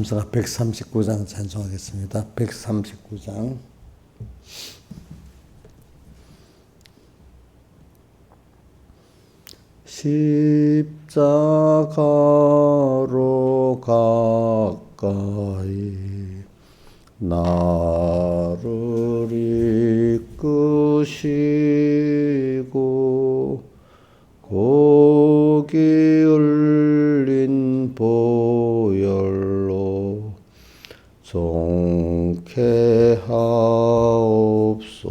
참사가 139장 찬송하겠습니다. 139장. 십자가로 가까이 나를 이끄시고 고기 흘린 보혈로 정케 하옵소서.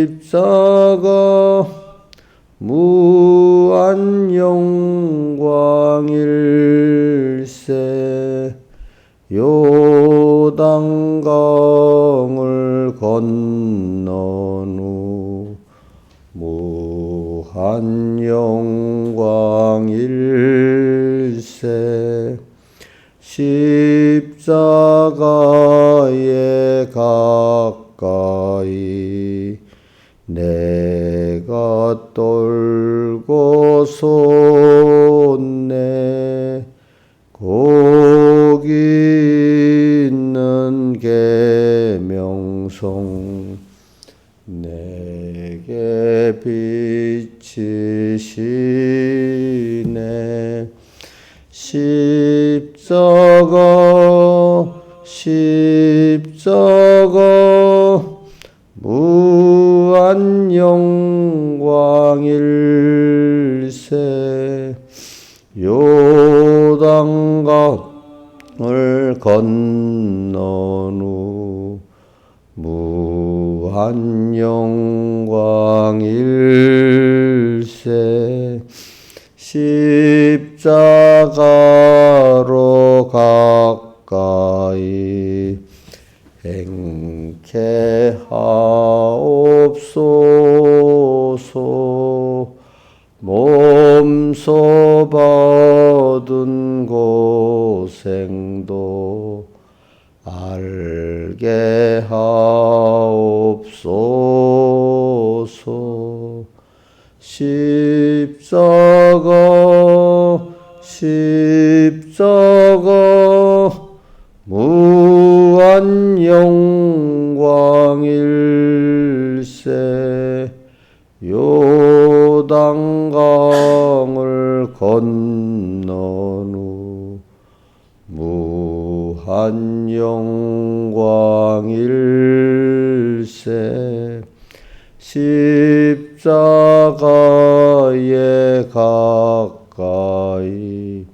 십자가 무한 영광일세. 요단강을 건넌 후 무한 영광일세. 십자가에 가까이 내가 떨고 솟네. 거기 있는 계명성 내게 비치시네. 십자가 무한 영광일세. 요단강을 건넌 후 무한 영광일세. 십자가로 가까이 행케 하옵소서. 몸소 받은 고생도 알게 하옵소서. 십자가 무한 영광일세. 요단강을 건넌 후 무한 영광일세. 십자가에 가까이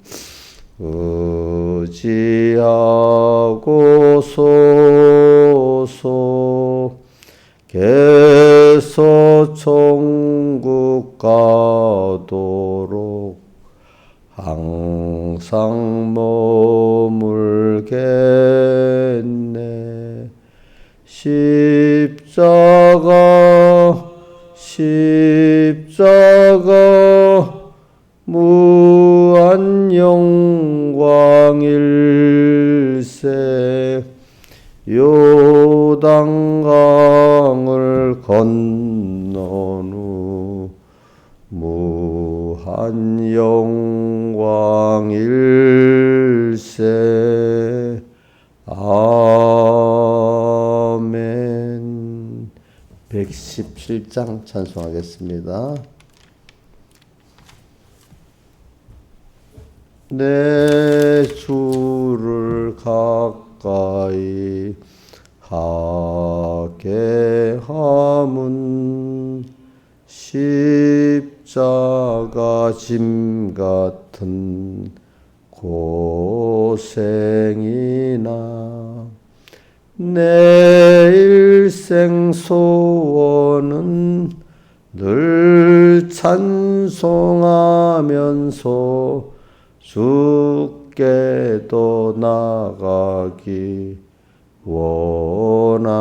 의지하고 서서 개서 천국 가도록 항상 머물겠네. 십자가 무한 영광일세. 요단강을 건넌 후 무한 영광일세. 아멘. 117장 찬송하겠습니다. 내 주를 가까이 하게 함은 십자가 짐 같은 고생이나 내 일생 소원은 늘 찬송하면서 주께도 나가기 원합니다.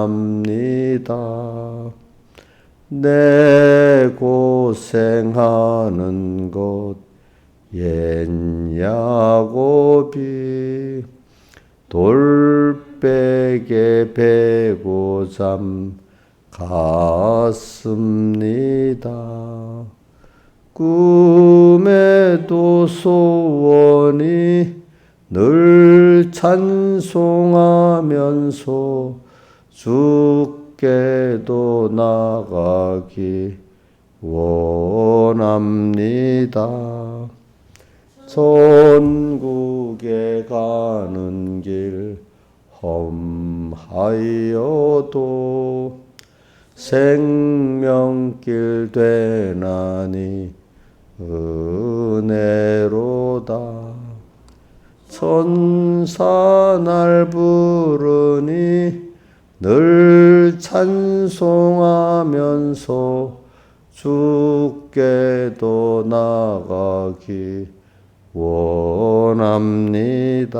내 고생하는 것 옛 야곱이 돌베개 베고 잠 갔습니다. 꿈에도 소원이 늘 찬송하면서 주께도 나가기 원합니다. 천국에 가는 길 험하여도 생명길 되나니 은혜로다. 천사 날 부르니 늘 찬송하면서 주께도 나가기 원합니다.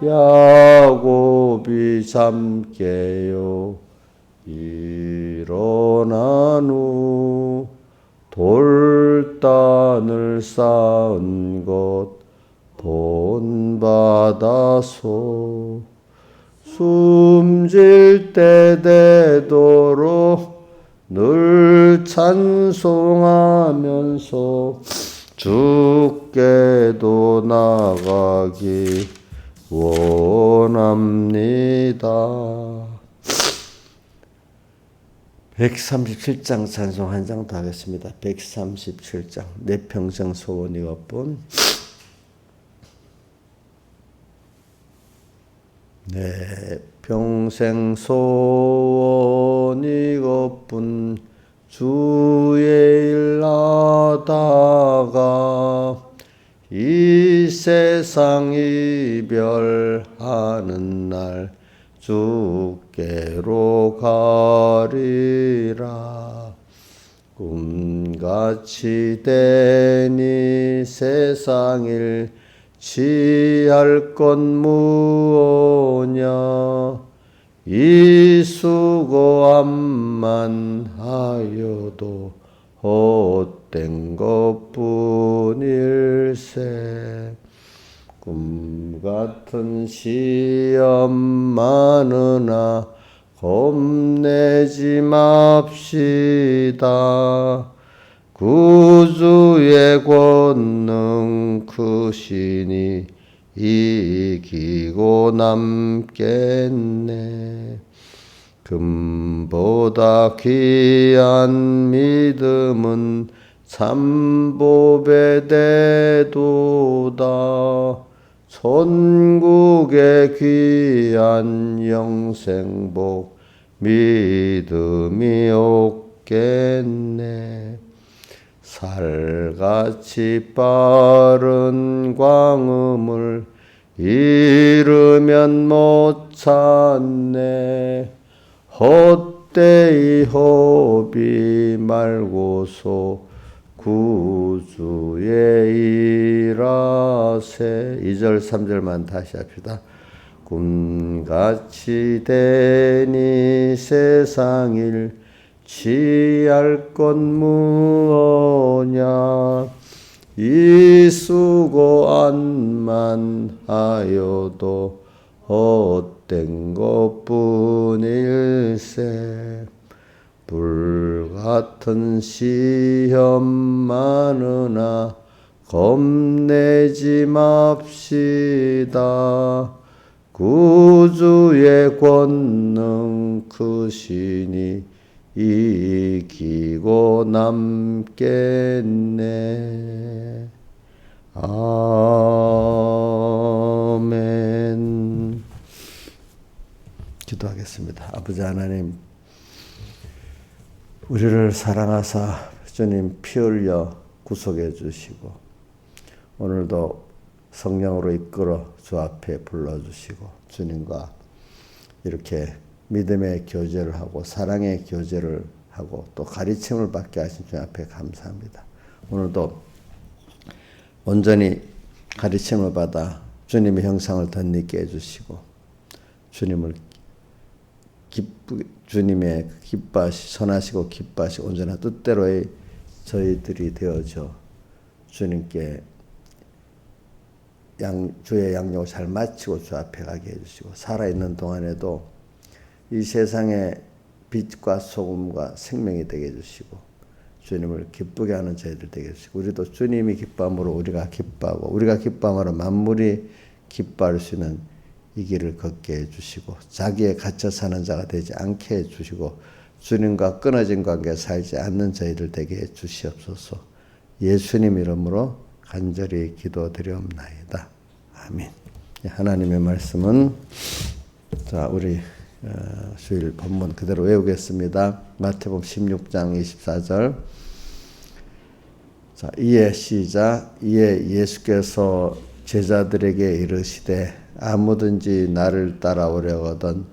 야곱이 잠 깨어 일어난 후 돌단을 쌓은 것 본받아서 숨질 때 되도록 늘 찬송하면서 주께도 나가기 원합니다. 137장 찬송 한 장 더 하겠습니다. 137장 내 평생 소원 이것뿐. 내 평생 소원 이것뿐 주의 일 하다가 이 세상 이별하는 날 주께로 가리라. 꿈같이 되니 세상일 취할 것 무엇냐. 이 수고함만 하여도 헛된 것뿐일세. 꿈같은 시험 많으나 겁내지 맙시다. 구주의 권능 크시니 이기고 남겠네. 금보다 귀한 믿음은 참보배 되도다. 천국의 귀한 영생복 믿음이 없겠네. 살같이 빠른 광음을 잃으면 못 찾네. 헛되이 허비 말고서 구주의 일하세. 2절 3절만 다시 합시다. 꿈같이 되니 세상일 취할 것 무엇냐. 이 수고안만 하여도 헛된 것뿐일세. 불같은 시험 많으나 겁내지 맙시다. 구주의 권능 크시니 이기고 남겠네. 아멘. 기도하겠습니다. 아버지 하나님, 우리를 사랑하사 주님 피 흘려 구속해 주시고 오늘도 성령으로 이끌어 주 앞에 불러주시고 주님과 이렇게 믿음의 교제를 하고 사랑의 교제를 하고 또 가르침을 받게 하신 주님 앞에 감사합니다. 오늘도 온전히 가르침을 받아 주님의 형상을 덧입게 해주시고 주님을 주님의 선하시고 기뻐하시고 온전한 뜻대로의 저희들이 되어져 주님께 주의 양육을 잘 마치고 주 앞에 가게 해주시고 살아있는 동안에도 이 세상의 빛과 소금과 생명이 되게 해주시고 주님을 기쁘게 하는 저희들 되겠습니다. 우리도 주님이 기뻐함으로 우리가 기뻐하고 우리가 기뻐함으로 만물이 기뻐할 수 있는 이 길을 걷게 해주시고 자기에 갇혀 사는 자가 되지 않게 해주시고 주님과 끊어진 관계에 살지 않는 저희들 되게 해주시옵소서. 예수님 이름으로 간절히 기도드리옵나이다. 아멘. 하나님의 말씀은 자 우리 주일 본문 그대로 외우겠습니다. 마태복음 16장 24절. 자, 이에 시작. 이에 예수께서 제자들에게 이르시되 아무든지 나를 따라오려거든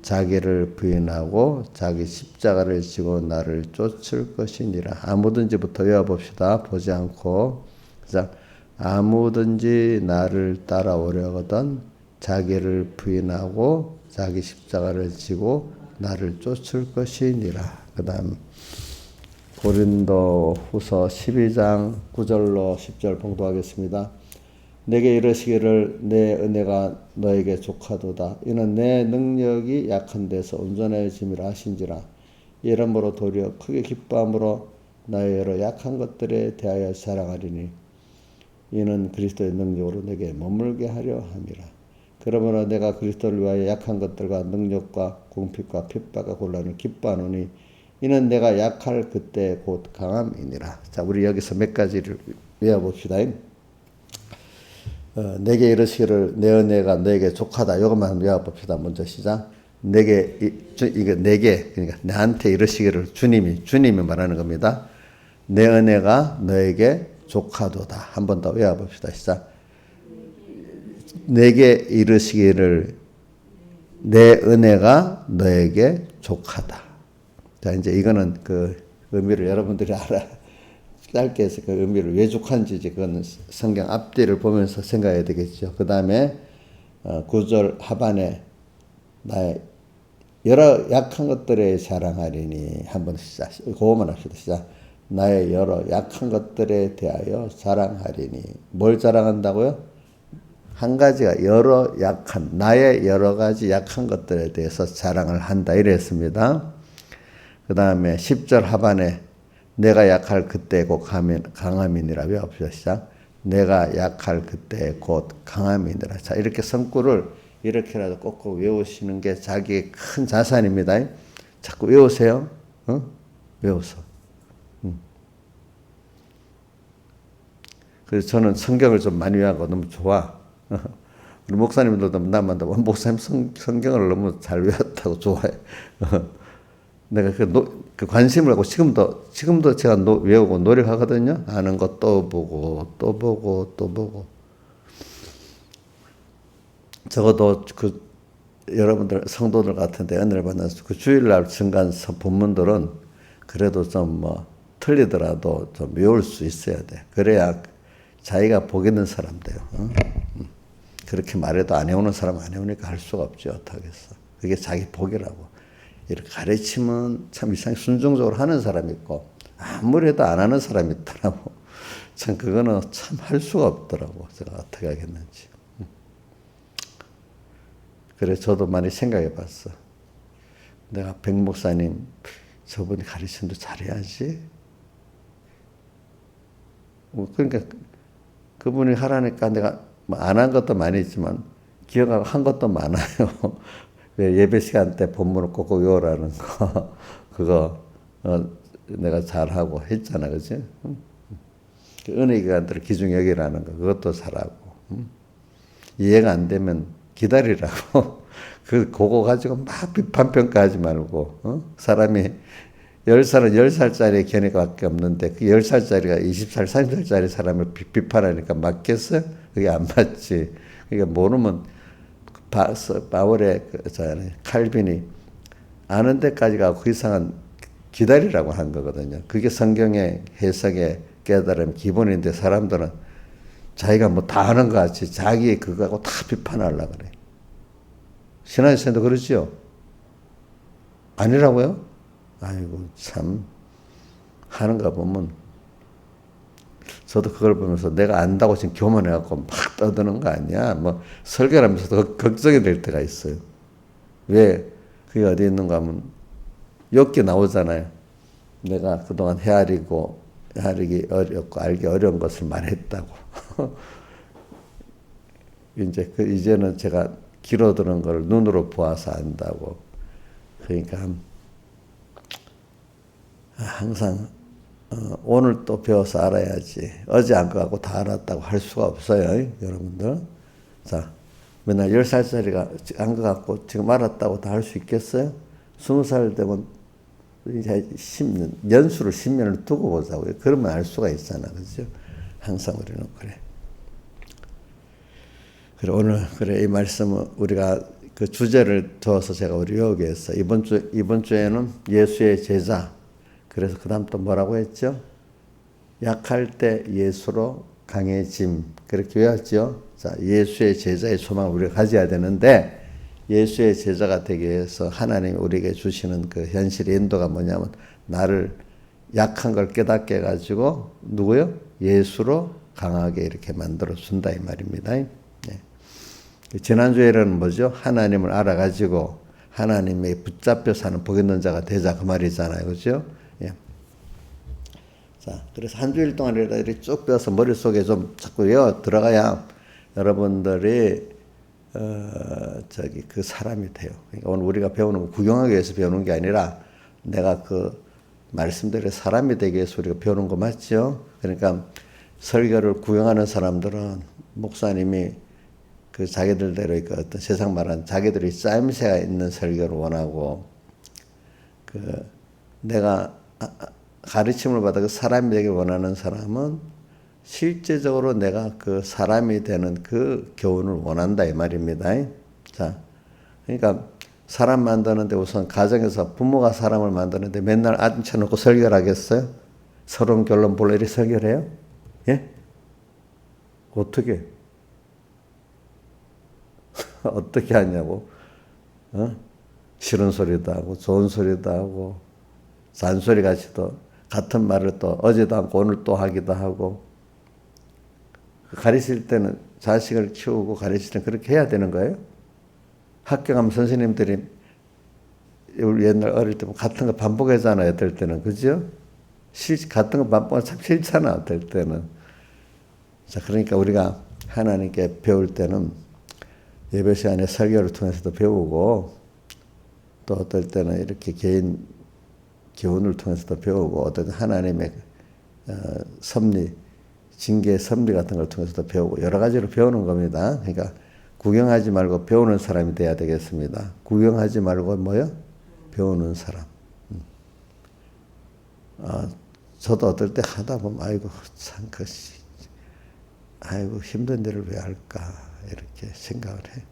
자기를 부인하고 자기 십자가를 지고 나를 쫓을 것이니라. 아무든지부터 외워봅시다. 보지 않고. 자, 아무든지 나를 따라오려거든 자기를 부인하고 자기 십자가를 지고 나를 쫓을 것이니라. 그 다음 고린도 후서 12장 9절로 10절 봉독하겠습니다. 내게 이르시기를 내 은혜가 너에게 족하도다. 이는 내 능력이 약한 데서 온전해짐이라 하신지라. 이러므로 도리어 크게 기뻐함으로 나의 여러 약한 것들에 대하여 자랑하리니 이는 그리스도의 능력으로 내게 머물게 하려 함이라. 그러므로 내가 그리스도를 위하여 약한 것들과 능력과 궁핍과 핍박과 곤란을 기뻐하노니 이는 내가 약할 그때 곧 강함이니라. 자, 우리 여기서 몇 가지를 외워봅시다. 내게 이르시기를 내 은혜가 너에게 족하다. 이것만 외워봅시다. 먼저 시작. 이거 내게 그러니까 나한테 이르시기를 주님이 말하는 겁니다. 내 은혜가 너에게 족하도다. 한 번 더 외워봅시다. 시작. 내게 이르시기를 내 은혜가 너에게 족하다. 자, 이제 이거는 그 의미를 여러분들이 알아. 짧게 해서 그 의미를 왜 족한지 그건 성경 앞뒤를 보면서 생각해야 되겠죠. 그 다음에 9절 하반에 나의 여러 약한 것들에 자랑하리니 한번 시작. 그거만 합시다. 시작. 나의 여러 약한 것들에 대하여 자랑하리니. 뭘 자랑한다고요? 한 가지가 나의 여러 가지 약한 것들에 대해서 자랑을 한다. 이랬습니다. 그 다음에 10절 하반에 내가 약할 그때 곧 강함이니라. 외워봅시다. 시작. 내가 약할 그때 곧 강함이니라. 자, 이렇게 성구를 이렇게라도 꼭꼭 외우시는 게 자기의 큰 자산입니다. 자꾸 외우세요. 외워서. 그래서 저는 성경을 좀 많이 외우고 너무 좋아. 우리 목사님들도 나만 목사님 성경을 너무 잘 외웠다고 좋아해. 내가 그 관심을 갖고 지금도 제가 외우고 노력하거든요. 아는 거 또 보고. 적어도 여러분들 성도들 같은데 은혜를 받는 그 주일날 증가한 본문들은 그래도 좀 틀리더라도 좀 외울 수 있어야 돼. 그래야 자기가 복 있는 사람 돼요. 그렇게 말해도 안 외우는 사람 안 외우니까 할 수가 없죠. 어떡하겠어. 그게 자기 복이라고. 이렇게 가르치면 참 이상하게 순종적으로 하는 사람이 있고 아무래도 안 하는 사람이 있더라고. 참 그거는 참 할 수가 없더라고. 제가 어떻게 하겠는지. 그래 저도 많이 생각해 봤어. 내가 백 목사님 저분이 가르치는도 잘해야지. 그러니까 그분이 하라니까 내가 안 한 것도 많이 있지만 기억하고 한 것도 많아요. 예배 시간 때 본문을 꼭꼭 외우라는 거 그거 내가 잘하고 했잖아. 그치? 은혜 기간들 기중 여기라는 거 그것도 잘하고 이해가 안 되면 기다리라고 그거 가지고 막 비판평가하지 말고 사람이 10살은 10살짜리 견해밖에 없는데 그 10살짜리가 20살, 30살짜리 사람을 비판하니까 맞겠어요? 그게 안 맞지. 그러니까 모르면 바울의 칼빈이 아는 데까지 가고 그 이상은 기다리라고 한 거거든요. 그게 성경의 해석의 깨달음 기본인데 사람들은 자기가 뭐 다 아는 것 같이 자기 그거하고 다 비판하려고 그래. 신앙생활도 그러지요? 아니라고요? 아이고 참 하는가 보면 저도 그걸 보면서 내가 안다고 지금 교만해갖고 막 떠드는 거 아니야? 뭐 설교를 하면서도 걱정이 될 때가 있어요. 왜? 그게 어디 있는가 하면 욥기 나오잖아요. 내가 그동안 헤아리기 어렵고 알기 어려운 것을 말했다고. 이제는 제가 귀로 들은 걸 눈으로 보아서 안다고. 그러니까 항상 오늘 또 배워서 알아야지. 어제 안 가고 다 알았다고 할 수가 없어요, 여러분들. 자, 맨날 10살짜리가 안 가고 지금 알았다고 다 할 수 있겠어요? 20살 되면 이제 10년, 연수를 10년을 두고 보자고요. 그러면 알 수가 있잖아, 그죠? 항상 우리는 그래. 그래, 오늘, 이 말씀은 우리가 그 주제를 두어서 제가 우리 외우게 했어요. 이번 주에는 예수의 제자. 그래서 그 다음 또 뭐라고 했죠? 약할 때 예수로 강해짐. 그렇게 외웠죠? 자, 예수의 제자의 소망을 우리가 가져야 되는데, 예수의 제자가 되기 위해서 하나님이 우리에게 주시는 그 현실의 인도가 뭐냐면, 나를 약한 걸 깨닫게 해가지고, 누구요? 예수로 강하게 이렇게 만들어준다, 이 말입니다. 네. 지난주에는 뭐죠? 하나님을 알아가지고, 하나님의 붙잡혀 사는 복 있는 자가 되자, 그 말이잖아요. 그죠? 예. 자, 그래서 한 주일 동안 이렇게 쭉 빼서 머릿속에 좀 자꾸 외워 들어가야 여러분들이 그 사람이 돼요. 그러니까 오늘 우리가 배우는 거 구경하기 위해서 배우는 게 아니라 내가 그 말씀대로 사람이 되기 위해서 우리가 배우는 거 맞죠? 그러니까 설교를 구경하는 사람들은 목사님이 그 자기들대로 그 어떤 세상 말하는 자기들이 짜임새가 있는 설교를 원하고 그 내가 가르침을 받아 그 사람이 되길 원하는 사람은 실제적으로 내가 그 사람이 되는 그 교훈을 원한다 이 말입니다. 자, 그러니까 사람 만드는데 우선 가정에서 부모가 사람을 만드는데 맨날 앉혀놓고 설교를 하겠어요? 서론 결론 볼래 이렇게 설교를 해요? 예? 어떻게? 어떻게 하냐고? 싫은 소리도 하고 좋은 소리도 하고 잔소리 같이도 같은 말을 또 어제도 하고 오늘 또 하기도 하고 가르칠 때는 자식을 키우고 가르칠 때는 그렇게 해야 되는 거예요? 학교 가면 선생님들이 우리 옛날 어릴 때 같은 거 반복하잖아요. 어떨 때는 그죠? 같은 거 반복하면 참 싫잖아. 어떨 때는. 자, 그러니까 우리가 하나님께 배울 때는 예배 시간에 설교를 통해서도 배우고 또 어떨 때는 이렇게 개인 교훈을 통해서도 배우고 어떤 하나님의 섭리, 징계의 섭리 같은 걸 통해서도 배우고 여러 가지로 배우는 겁니다. 그러니까 구경하지 말고 배우는 사람이 돼야 되겠습니다. 구경하지 말고 뭐요? 배우는 사람. 저도 어떨 때 하다 보면 아이고 참 아이고 힘든 일을 왜 할까 이렇게 생각을 해.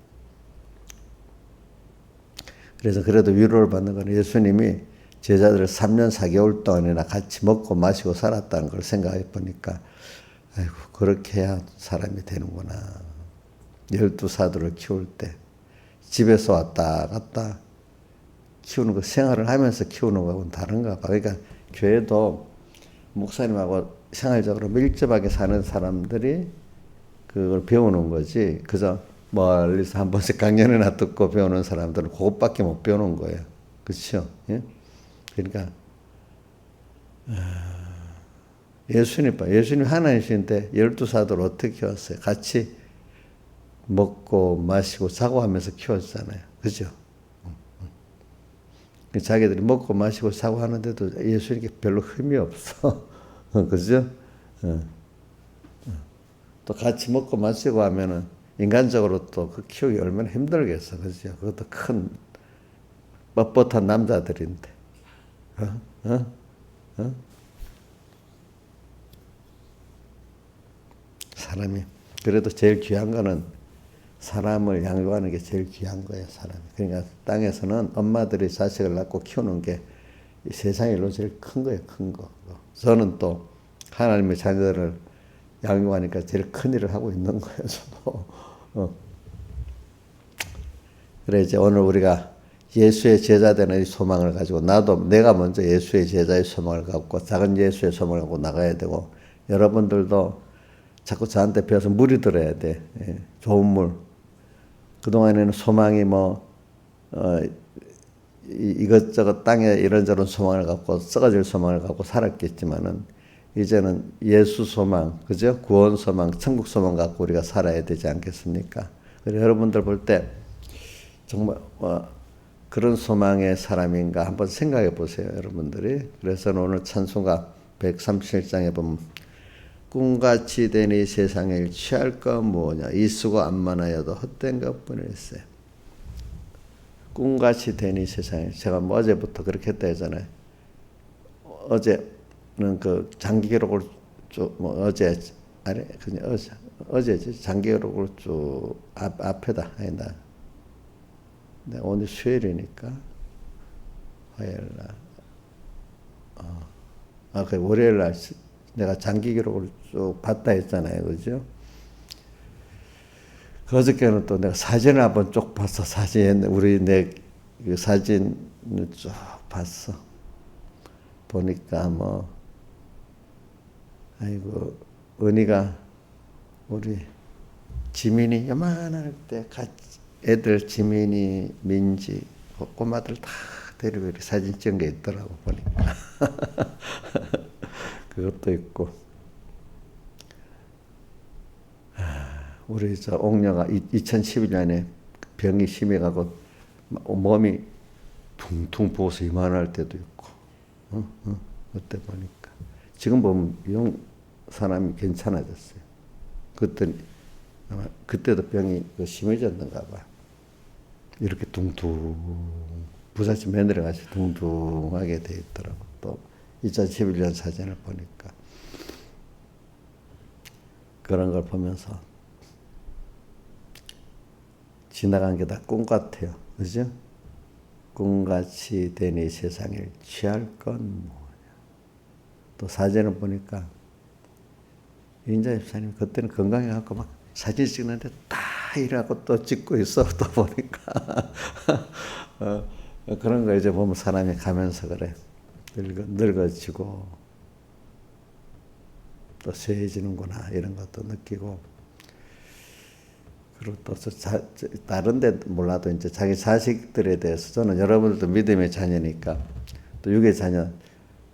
그래서 그래도 위로를 받는 건 예수님이 제자들을 3년 4개월 동안이나 같이 먹고 마시고 살았다는 걸 생각해 보니까 아이고 그렇게 해야 사람이 되는구나. 12사도를 키울 때 집에서 왔다 갔다 키우는 거 생활을 하면서 키우는 거하고는 다른가 봐. 그러니까 교회도 목사님하고 생활적으로 밀접하게 사는 사람들이 그걸 배우는 거지. 그저 멀리서 한 번씩 강연이나 듣고 배우는 사람들은 그것밖에 못 배우는 거예요. 그렇죠? 예? 그러니까 예수님 하나님이신데 12사도를 어떻게 키웠어요? 같이 먹고 마시고 자고 하면서 키웠잖아요. 그죠? 자기들이 먹고 마시고 자고 하는데도 예수님께 별로 흠이 없어. 그죠? 또 같이 먹고 마시고 하면은 인간적으로 또 그 키우기 얼마나 힘들겠어. 그죠? 그것도 큰 뻣뻣한 남자들인데. 사람이 그래도 제일 귀한 거는 사람을 양육하는 게 제일 귀한 거예요. 사람이. 그러니까 땅에서는 엄마들이 자식을 낳고 키우는 게 이 세상 일로 제일 큰 거예요. 큰 거. 저는 또 하나님의 자녀들을 양육하니까 제일 큰 일을 하고 있는 거예요. 저도. 그래 이제 오늘 우리가 예수의 제자 되는 이 소망을 가지고 내가 먼저 예수의 제자의 소망을 갖고 작은 예수의 소망을 갖고 나가야 되고 여러분들도 자꾸 저한테 배워서 물이 들어야 돼. 좋은 물. 그동안에는 소망이 이것저것 땅에 이런저런 소망을 갖고 썩어질 소망을 갖고 살았겠지만은 이제는 예수 소망, 그죠? 구원 소망, 천국 소망 갖고 우리가 살아야 되지 않겠습니까? 그래서 여러분들 볼 때 정말 그런 소망의 사람인가 한번 생각해 보세요, 여러분들이. 그래서 오늘 찬송가 137장에 보면 꿈같이 된 이 세상에 취할 것 뭐냐, 이 수고 안 많아여도 헛된 것뿐일세. 꿈같이 된 이 세상에, 제가 뭐 어제부터 그렇게 했다 했잖아요. 어제는 그 장기 기록을 쭉, 어제지 장기 기록을 쭉 앞에다 아니다. 오늘 수요일이니까 화요일 날, 그 월요일 날 내가 장기 기록을 쭉 봤다 했잖아요, 그죠? 그저께는 또 내가 사진을 한번 쭉 봤어. 그 사진을 쭉 봤어. 보니까 아이고, 은희가 우리 지민이 요만할 때 같이 애들 지민이, 민지, 꼬마들 다 데리고 이렇게 사진 찍은 게 있더라고, 보니까. 그것도 있고. 우리 옥녀가 2011년에 병이 심해가고 몸이 퉁퉁 부어서 이만할 때도 있고, 그때 보니까. 지금 보면 사람이 괜찮아졌어요. 그때도 병이 심해졌는가 봐. 이렇게 둥둥, 부잣집 며느리같이 둥둥하게 돼 있더라고. 또 2011년 사진을 보니까. 그런 걸 보면서 지나간 게 다 꿈 같아요. 그죠? 꿈같이 된 이 세상에 취할 건 뭐냐. 또 사진을 보니까 인자 집사님 그때는 건강해갖고 막 사진 찍는데 다 일하고 또 찍고 있어. 또 보니까 그런 거 이제 보면 사람이 가면서 그래. 늙어지고 또 쇠해지는구나 이런 것도 느끼고. 그리고 또 다른 데 몰라도 이제 자기 자식들에 대해서 저는 여러분들도 믿음의 자녀니까 또 육의 자녀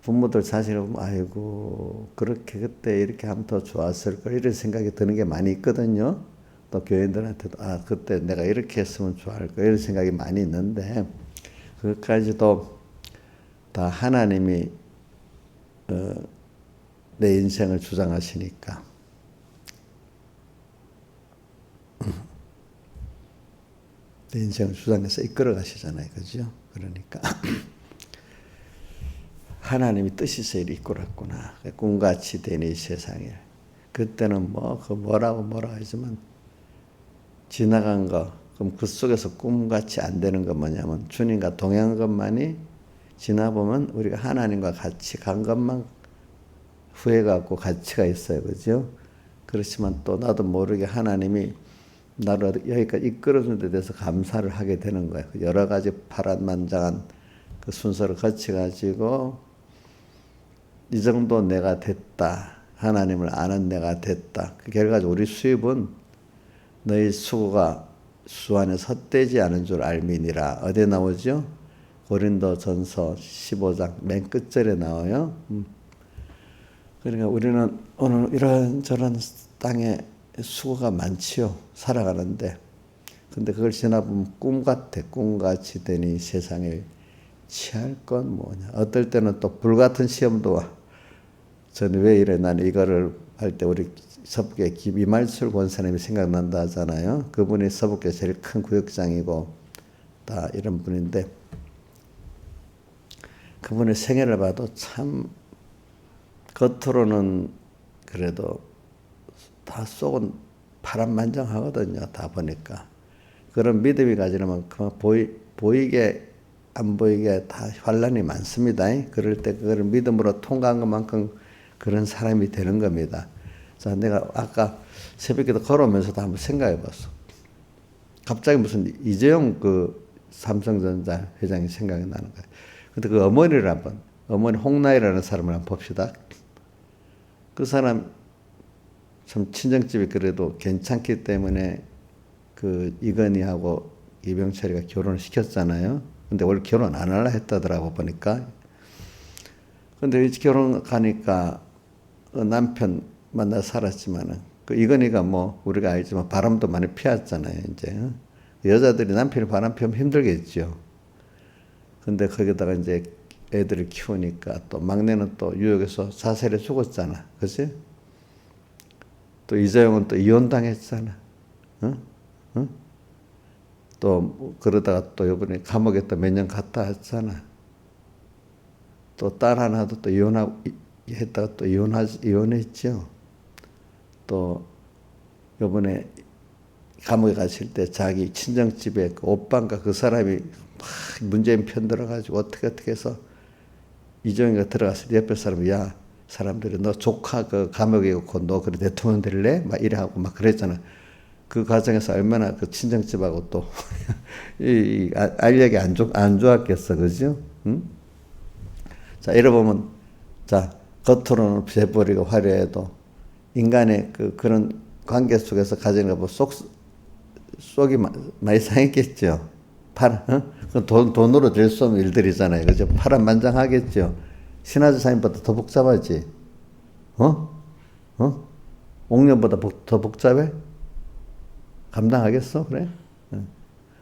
부모들 자식을 보면 아이고 그렇게 그때 이렇게 하면 더 좋았을 걸 이런 생각이 드는 게 많이 있거든요. 또 교인들한테도 그때 내가 이렇게 했으면 좋아할 걸 이런 생각이 많이 있는데 그것까지도 다 하나님이 내 인생을 주장하시니까 내 인생을 주장해서 이끌어 가시잖아요. 그죠? 그러니까 하나님이 뜻이서 이끌었구나. 꿈같이 된 이 세상에. 그때는 뭐라고 하지만 지나간 거, 그럼 그 속에서 꿈같이 안 되는 건 뭐냐면 주님과 동행한 것만이 지나보면 우리가 하나님과 같이 간 것만 후회가 고 가치가 있어요. 그죠? 그렇지만 또 나도 모르게 하나님이 나를 여기까지 이끌어준 데 대해서 감사를 하게 되는 거예요. 여러 가지 파란만장한 그 순서를 거쳐가지고 이 정도 내가 됐다. 하나님을 아는 내가 됐다. 그 결과적으로 우리 수입은 너희 수고가 수 안에 헛되지 않은 줄 알미니라. 어디에 나오죠? 고린도전서 15장 맨 끝절에 나와요. 그러니까 우리는 오늘 이런저런 땅에 수고가 많지요. 살아가는데. 근데 그걸 지나보면 꿈 같아. 꿈같이 되니 세상에 취할 건 뭐냐. 어떨 때는 또 불같은 시험도 와. 저는 왜 이래. 나는 이거를 할 때 우리 서북의 김이말술 권사님이 생각난다 하잖아요. 그분이 서북의 제일 큰 구역장이고 다 이런 분인데 그분의 생애를 봐도 참 겉으로는 그래도 다 속은 파란만장하거든요. 다 보니까. 그런 믿음이 가지려면 그만 보이게 안 보이게 다 환란이 많습니다. 그럴 때 그걸 믿음으로 통과한 것만큼 그런 사람이 되는 겁니다. 자, 내가 아까 새벽에도 걸어오면서도 한번 생각해 봤어. 갑자기 무슨 이재용 그 삼성전자 회장이 생각이 나는 거예요. 근데 그 어머니 홍나이라는 사람을 한번 봅시다. 그 사람 참 친정집이 그래도 괜찮기 때문에 그 이건희하고 이병철이가 결혼을 시켰잖아요. 근데 원래 결혼 안 하려 했다더라고 보니까. 근데 이제 결혼 가니까 남편 만나 살았지만은 그 이건희가 뭐 우리가 알지만 바람도 많이 피웠잖아요. 이제 여자들이 남편이 바람 피우면 힘들겠죠. 근데 거기다가 이제 애들을 키우니까 또 막내는 또 유역에서 자살해 죽었잖아. 그치? 또 이재용은 또 이혼당했잖아. 응? 응? 또 그러다가 또 이번에 감옥에 또 몇 년 갔다 왔잖아. 또 딸 하나도 또 이혼하고 했다가 또 이혼했죠. 또 이번에 감옥에 갔을 때 자기 친정집에 그 오빠인가 그 사람이 막 문재인 편 들어가지고 어떻게 해서 이정희가 들어갔을 때 옆에 사람이 야 사람들이 너 조카 그 감옥에 있고 너 그래 대통령 될래? 막 이래 하고 막 그랬잖아. 그 과정에서 얼마나 그 친정집하고 또 이 알력이 안 좋았겠어, 그죠? 응? 자, 이러보면 자 겉으로는 재벌이고 화려해도 인간의 그런 관계 속에서 가지는 거 속이 많이 상했겠죠. 돈으로 될 수 없는 일들이잖아요. 그죠? 파란만장하겠죠. 신하들 사인보다 더 복잡하지. 옥년보다 더 복잡해? 감당하겠어? 그래?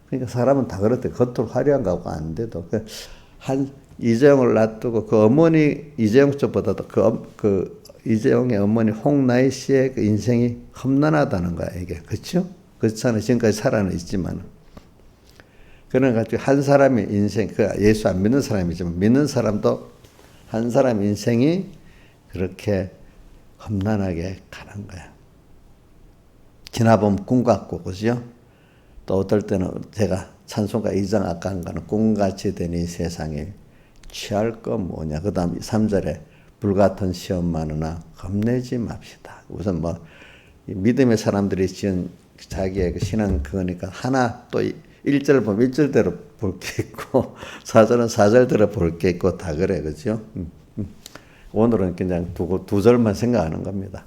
그러니까 사람은 다 그렇대. 겉으로 화려한 거하고 안 돼도. 이재용을 놔두고 그 어머니 이재용 쪽보다도 그 이재용의 어머니 홍나희 씨의 그 인생이 험난하다는 거야, 이게. 그렇죠? 그렇잖아요. 지금까지 살아는 있지만. 그래가지고 한 사람의 인생, 그 예수 안 믿는 사람이지만 믿는 사람도 한 사람 인생이 그렇게 험난하게 가는 거야. 지나보면 꿈 같고, 그죠? 또 어떨 때는 제가 찬송가 2장 아까 한 거는 꿈같이 된 이 세상에 취할 거 뭐냐. 그 다음 3절에 불같은 시험 많으나 겁내지 맙시다. 우선 뭐 믿음의 사람들이 지은 자기의 그 신앙 그거니까 하나 또 1절 보면 1절대로 볼 게 있고 4절은 4절대로 볼 게 있고 다 그래. 그죠? 오늘은 그냥 두 절만 생각하는 겁니다.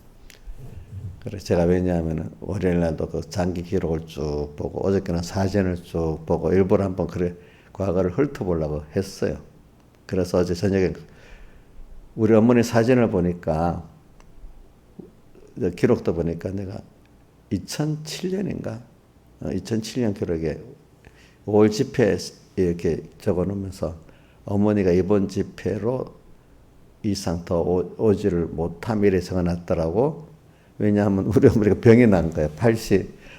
그래 제가 왜냐하면 월요일 날도 그 장기 기록을 쭉 보고 어저께는 사진을 쭉 보고 일부러 한번 그래 과거를 훑어보려고 했어요. 그래서 어제 저녁에 우리 어머니 사진을 보니까 기록도 보니까 내가 2007년인가 2007년 기록에 5월 집회 이렇게 적어놓으면서 어머니가 이번 집회로 이상 더 오지를 못함 이래 적어놨더라고. 왜냐하면 우리 어머니가 병이 난 거예요.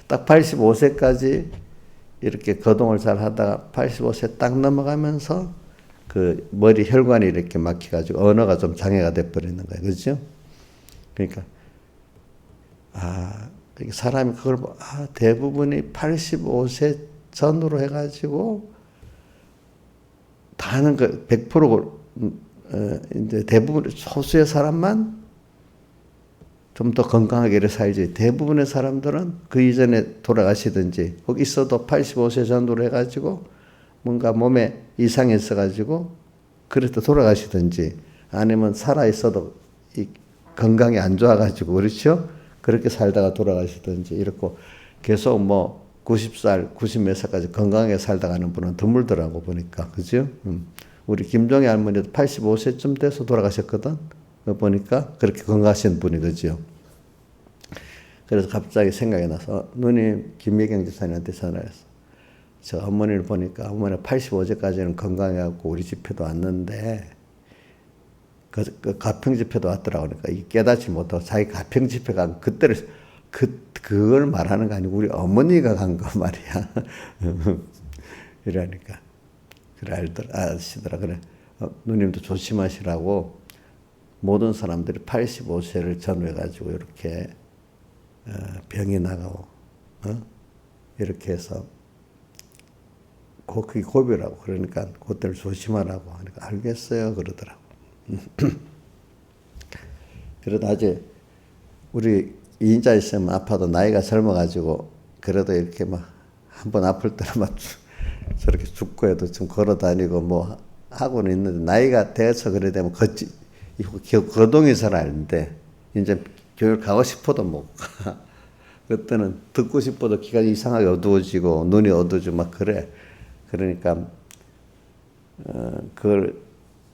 딱 85세까지 이렇게 거동을 잘 하다가 85세 딱 넘어가면서 그 머리 혈관이 이렇게 막혀가지고 언어가 좀 장애가 돼버리는 거예요. 그죠? 그러니까, 사람이 그걸, 대부분이 85세 전으로 해가지고 다 하는 거, 100%, 이제 대부분, 소수의 사람만 좀 더 건강하게 살지. 대부분의 사람들은 그 이전에 돌아가시든지, 거기 있어도 85세 전후로 해가지고 뭔가 몸에 이상이 있어가지고 그래도 돌아가시든지 아니면 살아있어도 이 건강이 안 좋아가지고 그렇죠? 그렇게 살다가 돌아가시든지 이렇고 계속 뭐 90살, 90몇 살까지 건강하게 살다가는 분은 드물더라고 보니까. 그죠? 우리 김종희 할머니도 85세쯤 돼서 돌아가셨거든. 보니까 그렇게 건강하신 분이 그죠? 그래서 갑자기 생각이 나서 누님 김미경 집사님한테 전화했어. 저 어머니를 보니까 어머니가 85세까지는 건강해갖고 우리 집회도 왔는데 그 가평 집회도 왔더라고. 그러니까 이 깨닫지 못하고 자기 가평 집회 간 그때를 그걸 말하는 거 아니고 우리 어머니가 간 거 말이야. 이러니까 그래 아시더라. 그래 누님도 조심하시라고 모든 사람들이 85세를 전후해가지고 이렇게 병이 나가고 이렇게 해서 그게 고비라고. 그러니까 그때를 조심하라고 하니까 알겠어요 그러더라고. 그래도 아직 우리 이인자 있으면 아파도 나이가 젊어가지고 그래도 이렇게 막 한번 아플 때는 막 저렇게 죽고 해도 좀 걸어 다니고 뭐 하고는 있는데 나이가 돼서 그래 되면 거동이 잘 안 돼. 이제 교육 가고 싶어도 못 가. 그때는 듣고 싶어도 귀가 이상하게 어두워지고 눈이 어두워지고 막 그래. 그러니까 그걸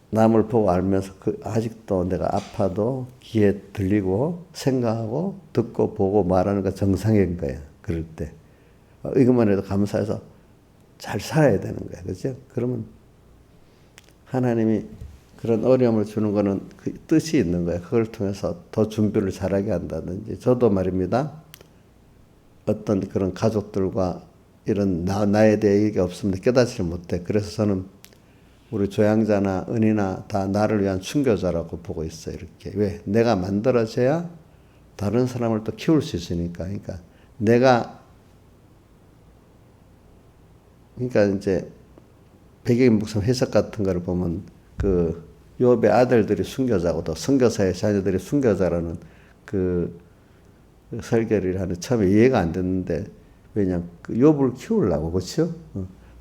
남을 보고 알면서 아직도 내가 아파도 귀에 들리고 생각하고 듣고 보고 말하는 거 정상인 거야. 그럴 때. 이것만 해도 감사해서 잘 살아야 되는 거야. 그죠? 그러면 하나님이 그런 어려움을 주는 거는 그 뜻이 있는 거예요. 그걸 통해서 더 준비를 잘하게 한다든지. 저도 말입니다. 어떤 그런 가족들과 이런 나에 대해 얘기가 없으면 깨닫지를 못해. 그래서 저는 우리 조양자나 은이나 다 나를 위한 순교자라고 보고 있어요. 이렇게. 왜? 내가 만들어져야 다른 사람을 또 키울 수 있으니까. 그러니까 이제 백인 목숨 해석 같은 거를 보면 그 욥의 아들들이 순교자고 또 선교사의 자녀들이 순교자라는 그 설교를 하는 처음에 이해가 안 됐는데 왜냐면 그 욥을 키우려고 그렇죠?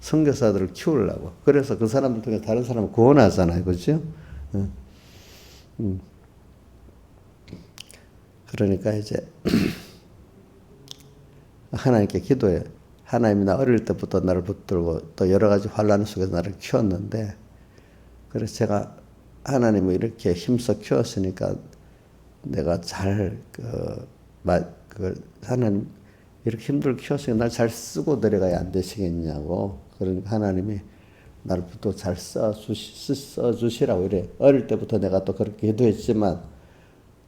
선교사들을 키우려고. 그래서 그 사람들 통해 다른 사람을 구원하잖아요. 그렇죠? 그러니까 이제 하나님께 기도해. 하나님이 나 어릴 때부터 나를 붙들고 또 여러 가지 환란 속에서 나를 키웠는데 그래서 제가 하나님을 이렇게 힘써 키웠으니까 내가 잘 하나님 이렇게 힘들게 키웠으니까 날 잘 쓰고 내려가야 안 되시겠냐고. 그러니까 하나님이 나를 또 잘 써주시라고 이래. 어릴 때부터 내가 또 그렇게 기도했지만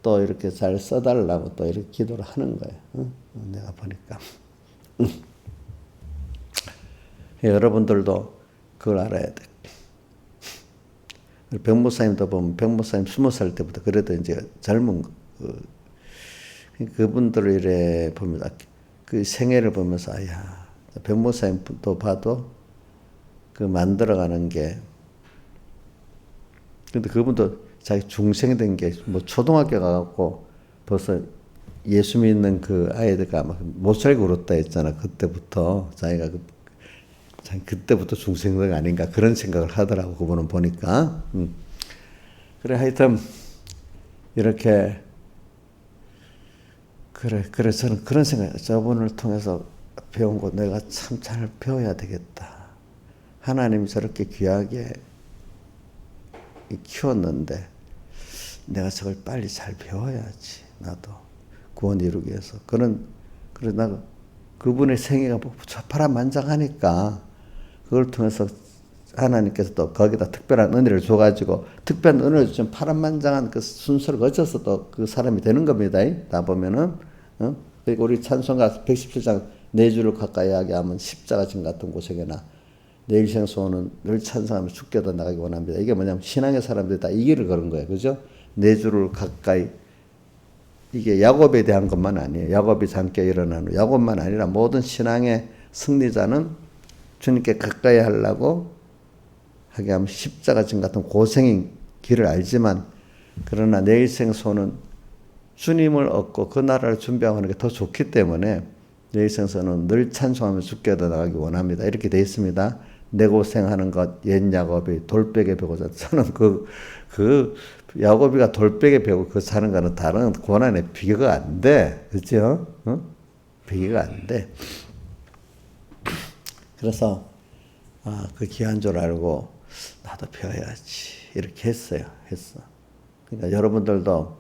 또 이렇게 잘 써달라고 또 이렇게 기도를 하는 거예요. 내가 보니까. 여러분들도 그걸 알아야 돼. 백목사님도 보면 백목사님 20살 때부터 그래도 이제 젊은 그분들을 이래 보면서 그 생애를 보면서 아야 백목사님도 봐도 그 만들어가는 게 근데 그분도 자기 중생된 게 뭐 초등학교 가갖고 벌써 예수 믿는 그 아이들과 막 못 살고 울었다 했잖아. 그때부터 자기가 그때부터 중생들 아닌가 그런 생각을 하더라고. 그분은 보니까. 그래 하여튼 이렇게 그래 저는 그런 생각. 저분을 통해서 배운 거 내가 참 잘 배워야 되겠다. 하나님이 저렇게 귀하게 키웠는데 내가 저걸 빨리 잘 배워야지. 나도 구원 이루기 위해서. 그래 나 그분의 생애가 파란만장하니까 그걸 통해서 하나님께서 또 거기다 특별한 은혜를 줘가지고 특별한 은혜를 주신 파란만장한 그 순서를 거쳐서 또 그 사람이 되는 겁니다. 다 보면은 그리고 우리 찬송가 117장 내 주를 가까이 하게 하면 십자가 진 같은 고생에나 내 일생 소원은 늘 찬송하며 죽게도 나가기 원합니다. 이게 뭐냐면 신앙의 사람들이 다 이 길을 걸은 거예요. 그죠? 내 주를 가까이 이게 야곱에 대한 것만 아니에요. 야곱이 잠깨 일어나는 야곱만 아니라 모든 신앙의 승리자는 주님께 가까이 하려고 하게 하면 십자가 진 같은 고생인 길을 알지만 그러나 내 일생 소원은 주님을 얻고 그 나라를 준비하는 게 더 좋기 때문에 내 일생 소원은 늘 찬송하며 죽게도 나가기 원합니다. 이렇게 되어 있습니다. 내 고생하는 것 옛 야곱이 돌베개 베고자 저는 그 야곱이가 돌베개 베고 그 사는 거는 다른 고난의 비교가 안 돼. 그렇죠? 비교가 안 돼. 그래서 그 귀한 줄 알고 나도 배워야지 이렇게 했어. 그러니까 여러분들도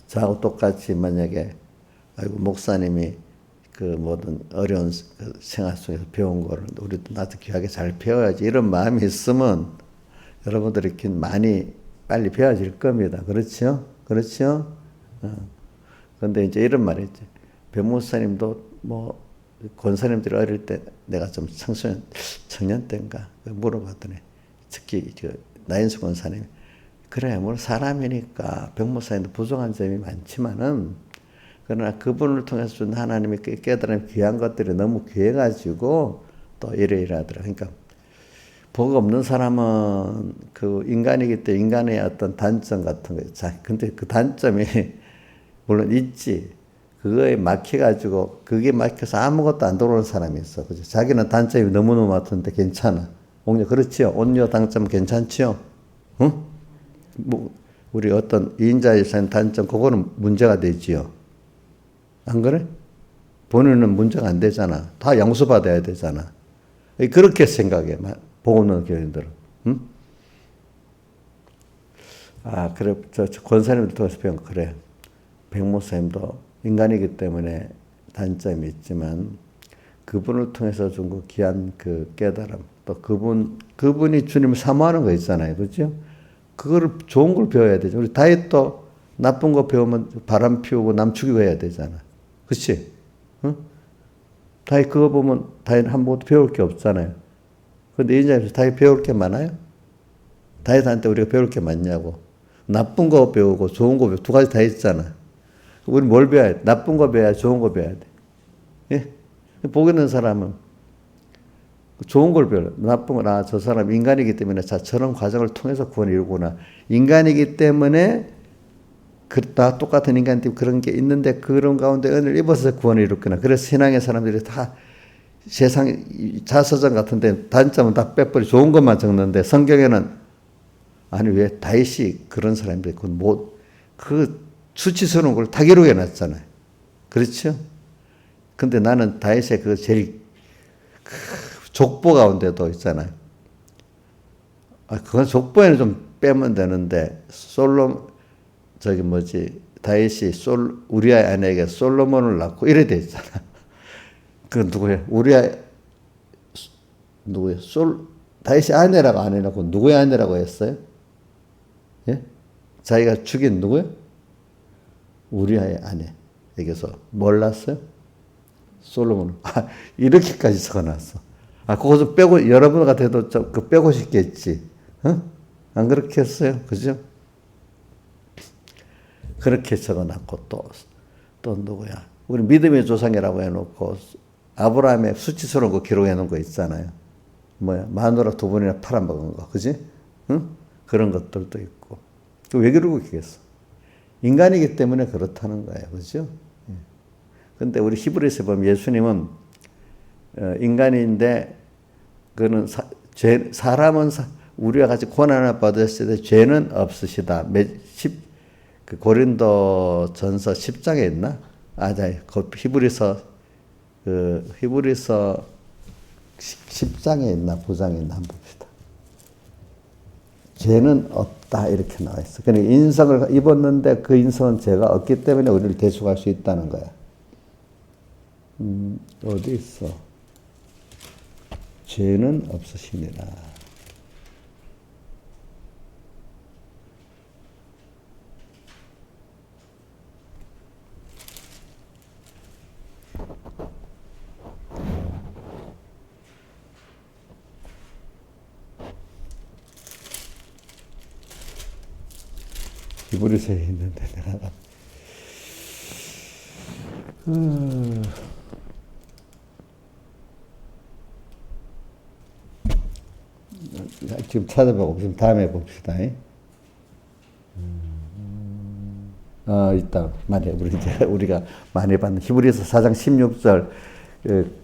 저하고 똑같이 만약에 아이고 목사님이 그 모든 어려운 생활 속에서 배운 거를 우리도 나도 귀하게 잘 배워야지 이런 마음이 있으면 여러분들이 이렇게 많이 빨리 배워질 겁니다. 그렇죠? 그런데 이제 이런 말이 있지. 변목사님도 뭐 권사님들이 어릴 때 내가 좀 청년 때인가 물어봤더니 특히 나인수 권사님이 그래 뭐 사람이니까 변목사님도 부족한 점이 많지만은 그러나 그분을 통해서 준 하나님이 깨달은 귀한 것들이 너무 귀해가지고 또 이러이러하더라. 그러니까 복 없는 사람은 그 인간이기 때문에 인간의 어떤 단점 같은 거 있잖아. 근데 그 단점이 물론 있지. 그거에 막혀가지고 그게 막혀서 아무것도 안 들어오는 사람이 있어. 그죠? 자기는 단점이 너무너무 많던데 괜찮아. 온유 그렇지요. 온유 단점 괜찮지요. 응? 뭐 우리 어떤 이인자의 단점 그거는 문제가 되지요. 안 그래? 본인은 문제가 안 되잖아. 다 양수받아야 되잖아. 그렇게 생각해. 복 없는 교인들은. 응? 그래. 저 권사님들 통해서 배운 거 그래. 백목사님도 인간이기 때문에 단점이 있지만 그분을 통해서 준 그 귀한 그 깨달음, 또 그분이 주님을 사모하는 거 있잖아요. 그죠? 그거를 좋은 걸 배워야 되죠. 우리 다윗도 나쁜 거 배우면 바람 피우고 남 죽이고 해야 되잖아. 그치? 응? 다윗 그거 보면 다윗 한 번도 배울 게 없잖아요. 근데 이 자리에서 다윗 배울 게 많아요? 다윗한테 우리가 배울 게 많냐고. 나쁜 거 배우고 좋은 거 배우고 두 가지 다 있잖아. 우리 뭘 배워야 돼? 나쁜 거 배워야 돼? 좋은 거 배워야 돼? 예? 복 있는 사람은 좋은 걸 배워요. 나쁜 건, 저 사람 인간이기 때문에 저런 과정을 통해서 구원을 이루구나. 인간이기 때문에, 다 똑같은 인간 때문에 그런 게 있는데, 그런 가운데 은혜를 입어서 구원을 이뤘구나. 그래서 신앙의 사람들이 다 세상, 자서전 같은데 단점은 다 빼버리 좋은 것만 적는데, 성경에는, 아니, 왜 다윗이 그런 사람들이 그 수치스러운 걸 다 기록해 놨잖아요. 그렇죠? 근데 나는 다윗의 그 제일 족보 가운데도 있잖아요. 그건 족보에는 좀 빼면 되는데 다윗이 우리아의 아내에게 솔로몬을 낳고 이래 돼 있잖아. 그건 누구예요? 누구예요? 다윗이 아내라고 안 해놓고 누구의 아내라고 했어요? 예? 자기가 죽인 누구예요? 우리아의 아내에게서 뭘 낳았어요? 솔로몬. 이렇게까지 적어놨어. 그거 좀 빼고, 여러분 같아도 좀 빼고 싶겠지. 어? 안 그렇게 했어요? 그죠? 그렇게 적어놨고, 또 누구야? 우리 믿음의 조상이라고 해놓고, 아브라함의 수치스러운 거 기록해 놓은 거 있잖아요. 마누라 2번이나 팔아먹은 거. 그지? 응? 그런 것들도 있고. 왜 그러고 있겠어? 인간이기 때문에 그렇다는 거예요. 그죠? 근데 우리 히브리서 보면 예수님은 인간인데 그는 사람은 우리와 같이 고난을 받으실 때 죄는 없으시다. 고린도 전서 10장에 있나? 히브리서 10장에 있나 9장에 있나 한번 봅시다. 죄는 없다 이렇게 나와 있어. 그러니까 인성을 입었는데 그 인성은 죄가 없기 때문에 우리를 대속할 수 있다는 거야. 어디 있어? 죄는 없으시니라. 히브리서에 있는데 내가 지금 찾아보고 지금 다음에 봅시다. 있다. 우리가 많이 받는 히브리서 4장 16절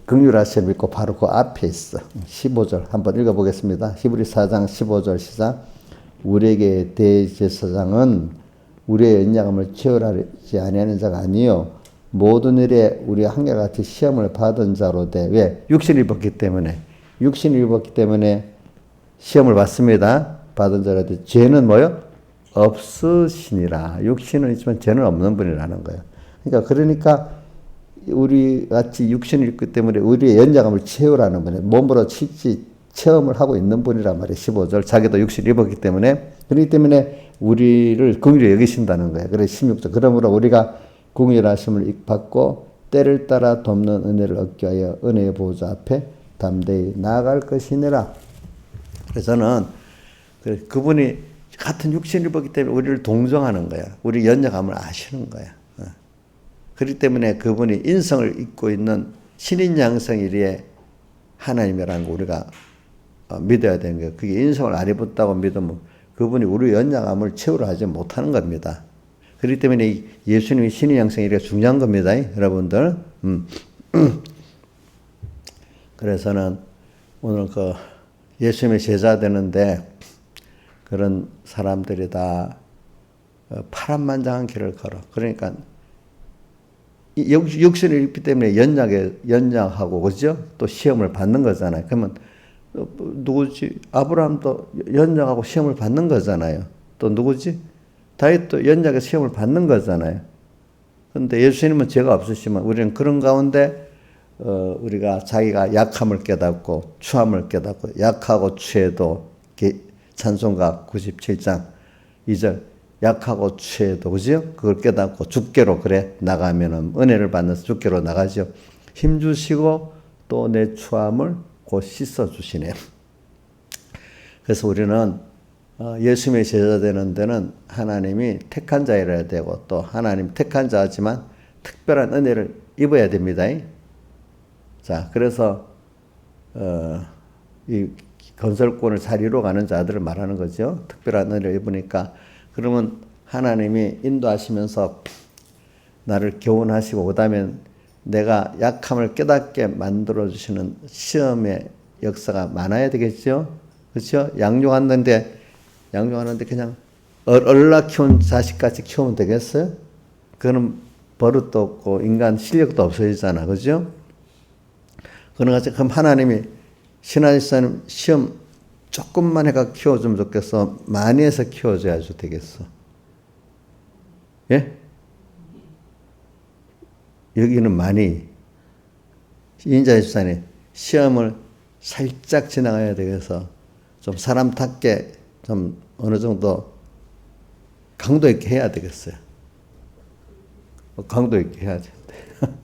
긍휼하심 믿고 바로 그 앞에 있어. 15절 한번 읽어보겠습니다. 히브리 4장 15절 시작. 우리에게 대제사장은 우리의 연약함을 채우라지 아니하는 자가 아니요 모든 일에 우리 한결같이 시험을 받은 자로되. 왜? 육신을 입었기 때문에 시험을 받습니다. 받은 자로되 죄는 뭐요? 없으시니라. 육신은 있지만 죄는 없는 분이라는 거예요. 그러니까 우리 같이 육신을 입기 때문에 우리의 연약함을 채우라는 분이에요. 몸으로 실제 체험을 하고 있는 분이란 말이에요. 15절. 자기도 육신을 입었기 때문에. 그렇기 때문에 우리를 긍휼히 여기신다는 거예요. 그래서 16절. 그러므로 우리가 긍휼하심을 받고 때를 따라 돕는 은혜를 얻기 위하여 은혜의 보좌 앞에 담대히 나아갈 것이니라. 그래서 저는 그분이 같은 육신을 입었기 때문에 우리를 동정하는 거야. 우리 연약함을 아시는 거야. 그렇기 때문에 그분이 인성을 입고 있는 신인 양성일의 하나님이라는 거 우리가 믿어야 되는 거예요. 그게 인성을 안 입었다고 믿으면 그분이 우리 연약함을 채우려 하지 못하는 겁니다. 그렇기 때문에 예수님이 신인 양성일이 중요한 겁니다. 여러분들. 그래서는 오늘 예수님의 제자 되는데 그런 사람들이 다 파란만장한 길을 걸어. 그러니까 육신을 입기 때문에 연약하고 그죠? 또 시험을 받는 거잖아요. 그러면 누구지? 아브라함도 연약하고 시험을 받는 거잖아요. 또 누구지? 다윗도 연약에 시험을 받는 거잖아요. 그런데 예수님은 죄가 없으시면 우리는 그런 가운데 우리가 자기가 약함을 깨닫고 추함을 깨닫고 약하고 추해도 찬송가 97장 2절 약하고 추해도 그죠? 그걸 깨닫고 주께로 그래 나가면은 은혜를 받는 주께로 나가죠. 힘 주시고 또 내 추함을 곧 씻어 주시네요. 그래서 우리는 예수님의 제자 되는 데는 하나님이 택한 자이라야 되고 또 하나님 택한 자지만 특별한 은혜를 입어야 됩니다. 자, 그래서 이 건설권을 잘 이루어가는 자들을 말하는 거죠. 특별한 은혜를 입으니까 그러면 하나님이 인도하시면서 나를 교훈하시고 그다음에 내가 약함을 깨닫게 만들어주시는 시험의 역사가 많아야 되겠죠. 그렇죠? 양육하는데 그냥 얼라 키운 자식같이 키우면 되겠어요? 그거는 버릇도 없고 인간 실력도 없어지잖아. 그죠? 그럼 하나님이 신하시는 시험 조금만 해가 키워주면 좋겠어? 많이 해서 키워줘야지 되겠어? 예? 여기는 많이 인자의 수산에 시험을 살짝 지나가야 되겠어. 좀 사람답게 좀 어느 정도 강도 있게 해야 되겠어요. 강도 있게 해야 되는데.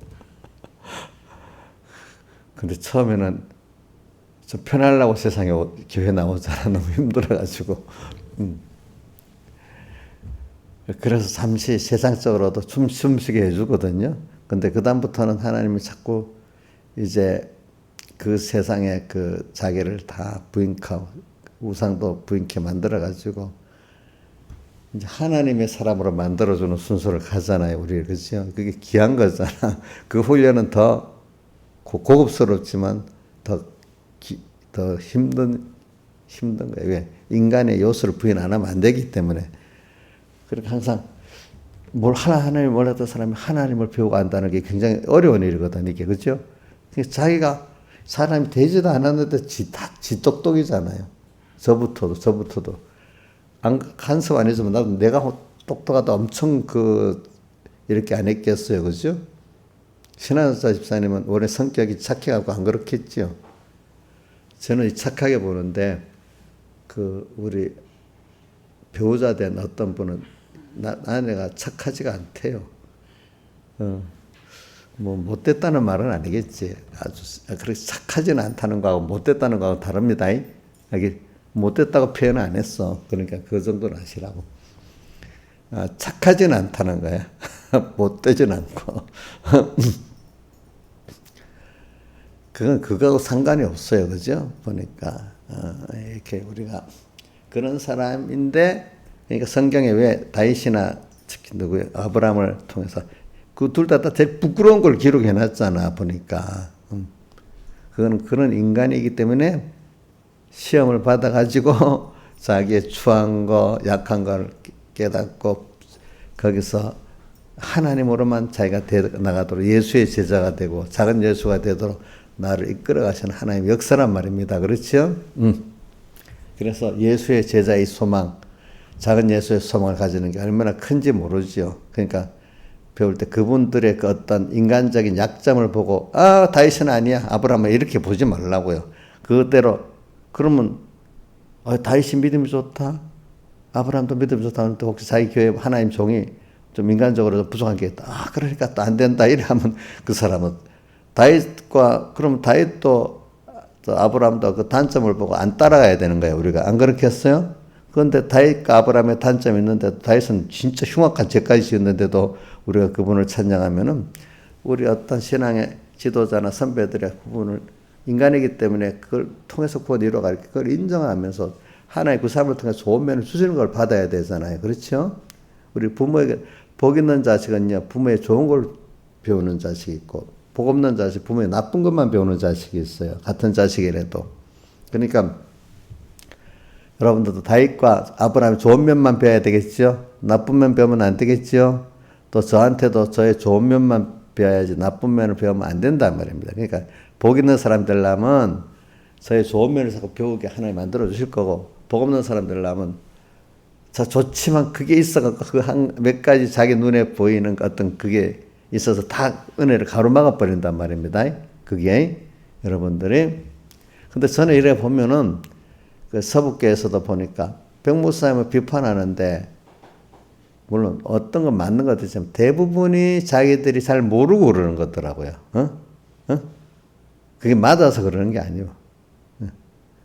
근데 처음에는 좀 편하려고 세상에 교회 나오잖아. 너무 힘들어가지고. 그래서 잠시 세상적으로도 숨쉬게 해주거든요. 근데 그다음부터는 하나님이 자꾸 이제 그 세상에 그 자기를 다 부인하고 우상도 부인케 만들어가지고 이제 하나님의 사람으로 만들어주는 순서를 가잖아요. 우리 그죠? 그게 귀한 거잖아. 그 훈련은 더 고급스럽지만 더 힘든 거예요. 왜? 인간의 요소를 부인 안 하면 안 되기 때문에. 그러니까 항상 하나님을 몰랐던 사람이 하나님을 배우고 안다는 게 굉장히 어려운 일이거든, 이게. 그죠? 자기가 사람이 되지도 않았는데 지 똑똑이잖아요. 저부터도. 간섭 안 해주면 나도 내가 똑똑하다 엄청 이렇게 안 했겠어요. 그죠? 신한사 집사님은 원래 성격이 착해갖고 안 그렇겠죠. 저는 착하게 보는데, 우리 배우자 된 어떤 분은 아내가 착하지가 않대요. 뭐 못됐다는 말은 아니겠지. 그렇게 착하지는 않다는 거하고 못됐다는 거하고 다릅니다. 이게 못됐다고 표현을 안 했어. 그러니까 그 정도는 아시라고. 착하지는 않다는 거야. 못되진 않고. 그건 그거하고 상관이 없어요. 그죠? 보니까 이렇게 우리가 그런 사람인데, 그러니까 성경에 왜 다윗이나 특히 누구예요? 아브라함을 통해서 그 둘 다 제일 부끄러운 걸 기록해 놨잖아. 보니까 그건 그런 인간이기 때문에 시험을 받아가지고 자기의 추한 거, 약한 걸 깨닫고 거기서 하나님으로만 자기가 나가도록 예수의 제자가 되고 작은 예수가 되도록 나를 이끌어 가시는 하나님의 역사란 말입니다. 그렇죠? 그래서 예수의 제자의 소망, 작은 예수의 소망을 가지는 게 얼마나 큰지 모르죠. 그러니까 배울 때 그분들의 그 어떤 인간적인 약점을 보고 다윗은 아니야, 아브라함은 이렇게 보지 말라고요. 그대로 그러면 다윗이 믿음이 좋다, 아브라함도 믿음이 좋다 하는데 혹시 자기 교회 하나님 종이 좀 인간적으로 부족한 게 있다. 그러니까 또 안 된다 이래 하면 그 사람은 그럼 다윗도 아브라함도 그 단점을 보고 안 따라가야 되는 거예요. 우리가 안 그렇겠어요? 그런데 다윗과 아브라함의 단점이 있는데 다윗은 진짜 흉악한 죄까지 지었는데도 우리가 그분을 찬양하면은 우리 어떤 신앙의 지도자나 선배들의 그분을 인간이기 때문에 그걸 통해서 구원 이루어갈 그걸 인정하면서 하나의 그 삶을 통해 좋은 면을 주시는 걸 받아야 되잖아요. 그렇죠? 우리 부모에게 복 있는 자식은요, 부모의 좋은 걸 배우는 자식이 있고 복 없는 자식, 부모의 나쁜 것만 배우는 자식이 있어요. 같은 자식이라도. 그러니까 여러분들도 다윗과 아브라함의 좋은 면만 배워야 되겠죠? 나쁜 면 배우면 안 되겠죠? 또 저한테도 저의 좋은 면만 배워야지 나쁜 면을 배우면 안 된단 말입니다. 그러니까 복 있는 사람 되려면 저의 좋은 면을 자꾸 배우게 하나님 만들어 주실 거고, 복 없는 사람 되려면 좋지만 그게 있어갖고 그 한 몇 가지 자기 눈에 보이는 어떤 그게 있어서 다 은혜를 가로막아 버린단 말입니다. 그게 여러분들이. 근데 저는 이래 보면은 그 서북교에서도 보니까 백목사님을 비판하는데 물론 어떤 건 맞는 것 같지만 대부분이 자기들이 잘 모르고 그러는 거더라고요. 그게 맞아서 그러는 게 아니에요.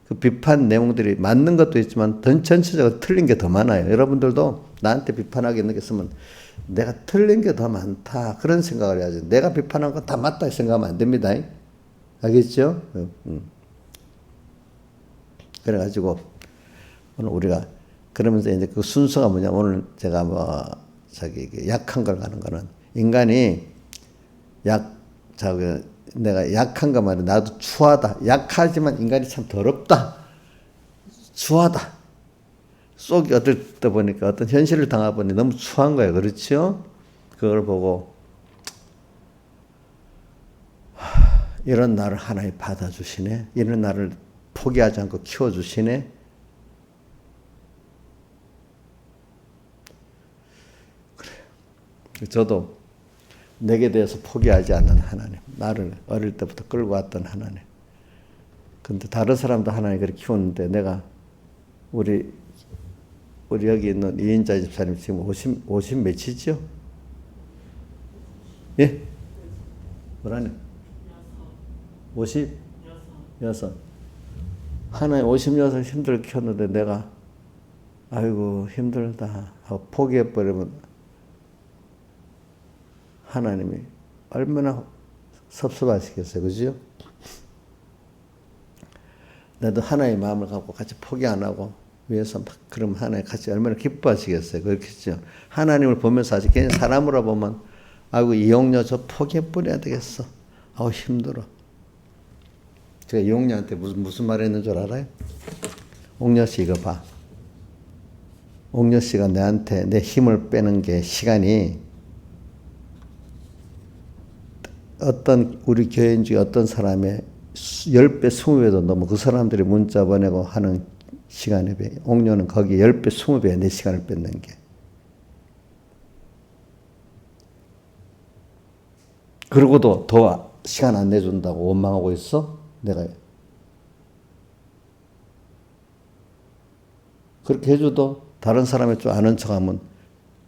그 비판 내용들이 맞는 것도 있지만 전체적으로 틀린 게 더 많아요. 여러분들도 나한테 비판하게 있는 게 있으면 내가 틀린 게 더 많다 그런 생각을 해야지. 내가 비판한 건 다 맞다 생각하면 안 됩니다. 알겠죠? 그래가지고 오늘 우리가 그러면서 이제 그 순서가 뭐냐, 오늘 제가 약한 걸 가는 거는 인간이 내가 약한 거 말이야. 나도 추하다. 약하지만 인간이 참 더럽다. 추하다. 속이 어떨 때 보니까 어떤 현실을 당해보니 너무 추한 거예요. 그렇죠? 그걸 보고 이런 나를 하나님 받아주시네. 이런 나를 포기하지 않고 키워주시네. 그래요. 저도 내게 대해서 포기하지 않는 하나님. 나를 어릴 때부터 끌고 왔던 하나님. 근데 다른 사람도 하나님 그렇게 키우는데 내가 우리 여기 있는 이인자 집사님 지금 50 몇이죠? 예? 뭐라네? 56. 하나님 56 힘들게 키웠는데 내가 아이고 힘들다 하고 포기해버리면 하나님이 얼마나 섭섭하시겠어요. 그죠? 나도 하나님의 마음을 갖고 같이 포기 안 하고 위해서 막 그러면 하나님 같이 얼마나 기뻐하시겠어요. 그렇겠죠? 하나님을 보면서 아직 그냥 사람으로 보면 아이고 이용녀 저 포기해버려야 되겠어. 아우 힘들어. 제가 이용녀한테 무슨 말 했는 줄 알아요? 옥녀씨 이거 봐. 옥녀씨가 내한테 내 힘을 빼는 게 시간이 어떤 우리 교인 중에 어떤 사람의 10배, 20배도 넘어 그 사람들이 문자 보내고 하는 시간에 비해 옥녀는 거기 10배, 20배 내 시간을 뺏는 게. 그러고도 더 시간 안 내준다고 원망하고 있어? 내가 그렇게 해줘도 다른 사람이 좀 아는 척하면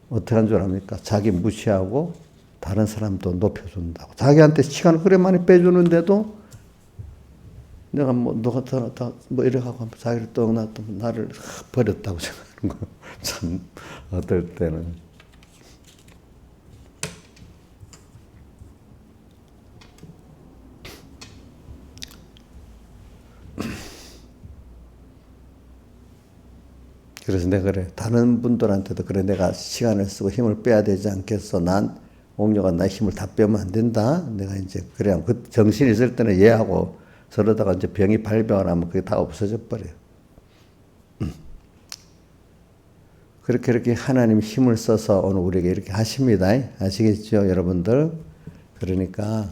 어떻게 하는 줄 압니까? 자기 무시하고 다른 사람도 높여준다고. 자기한테 시간을 그래 많이 빼주는데도 내가 너가 이래 하고 자기를 또 나를 버렸다고 생각하는 거. 참, 어떨 때는. 그래서 내가 그래. 다른 분들한테도 그래. 내가 시간을 쓰고 힘을 빼야 되지 않겠어. 난 옥녀가 나의 힘을 다 빼면 안 된다. 내가 이제 그래야 그 정신이 있을 때는 얘하고 저러다가 이제 병이 발병을 하면 그게 다 없어져 버려요. 그렇게 하나님 힘을 써서 오늘 우리에게 이렇게 하십니다. 아시겠죠, 여러분들? 그러니까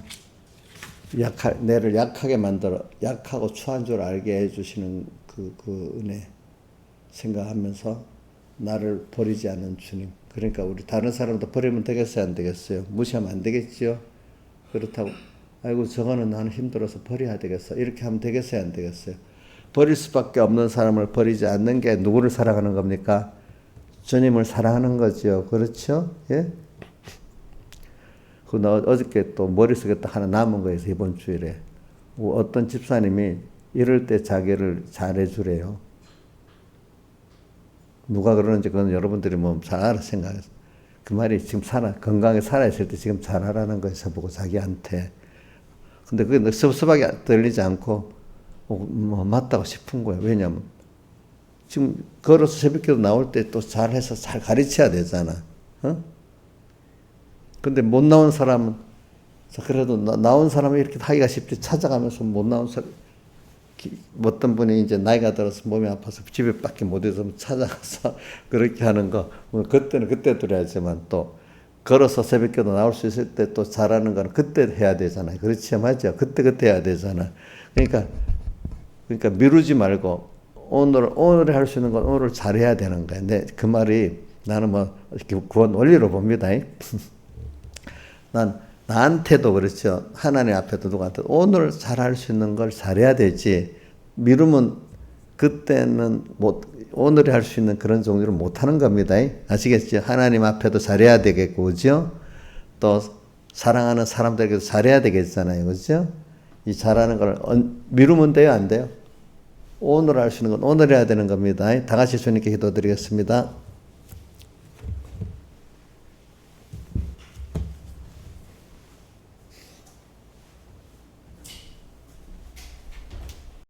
내를 약하게 만들어 약하고 추한 줄 알게 해주시는 그 은혜 생각하면서 나를 버리지 않는 주님. 그러니까 우리 다른 사람도 버리면 되겠어요, 안 되겠어요? 무시하면 안 되겠죠? 그렇다고 아이고 저거는 나는 힘들어서 버려야 되겠어. 이렇게 하면 되겠어요, 안 되겠어요? 버릴 수밖에 없는 사람을 버리지 않는 게 누구를 사랑하는 겁니까? 주님을 사랑하는 거죠. 그렇죠? 예? 나 어저께 또 머릿속에 딱 하나 남은 거예요, 이번 주일에. 어떤 집사님이 이럴 때 자기를 잘해주래요. 누가 그러는지 그건 여러분들이 뭐 잘 알아 생각해서. 그 말이 지금 건강하게 살아있을 때 지금 잘하라는 거예요, 저보고 자기한테. 근데 그게 섭섭하게 들리지 않고, 맞다고 싶은 거예요. 왜냐면, 지금 걸어서 새벽기도 나올 때 또 잘해서 잘 가르쳐야 되잖아. 근데 못 나온 사람은, 그래도 나온 사람은 이렇게 하기가 쉽지. 찾아가면서 못 나온 사람, 어떤 분이 이제 나이가 들어서 몸이 아파서 집에 밖에 못 있으면 찾아가서 그렇게 하는 거, 그때는 그때도 해야지만 또 걸어서 새벽기도 나올 수 있을 때 또 잘하는 거는 그때 해야 되잖아요. 그렇지, 맞죠? 그때 해야 되잖아. 그러니까 미루지 말고 오늘 할 수 있는 건 오늘 잘해야 되는 거야. 근데 그 말이 나는 뭐 구원 원리로 봅니다. 난 나한테도 그렇죠. 하나님 앞에도 누구한테 오늘 잘할 수 있는 걸 잘해야 되지. 미루면 그때는 오늘에 할 수 있는 그런 종류를 못 하는 겁니다. 아시겠죠? 하나님 앞에도 잘해야 되겠고, 그죠? 또 사랑하는 사람들에게도 잘해야 되겠잖아요. 그죠? 이 잘하는 걸 미루면 돼요, 안 돼요? 오늘 할 수 있는 건 오늘 해야 되는 겁니다. 다 같이 주님께 기도드리겠습니다.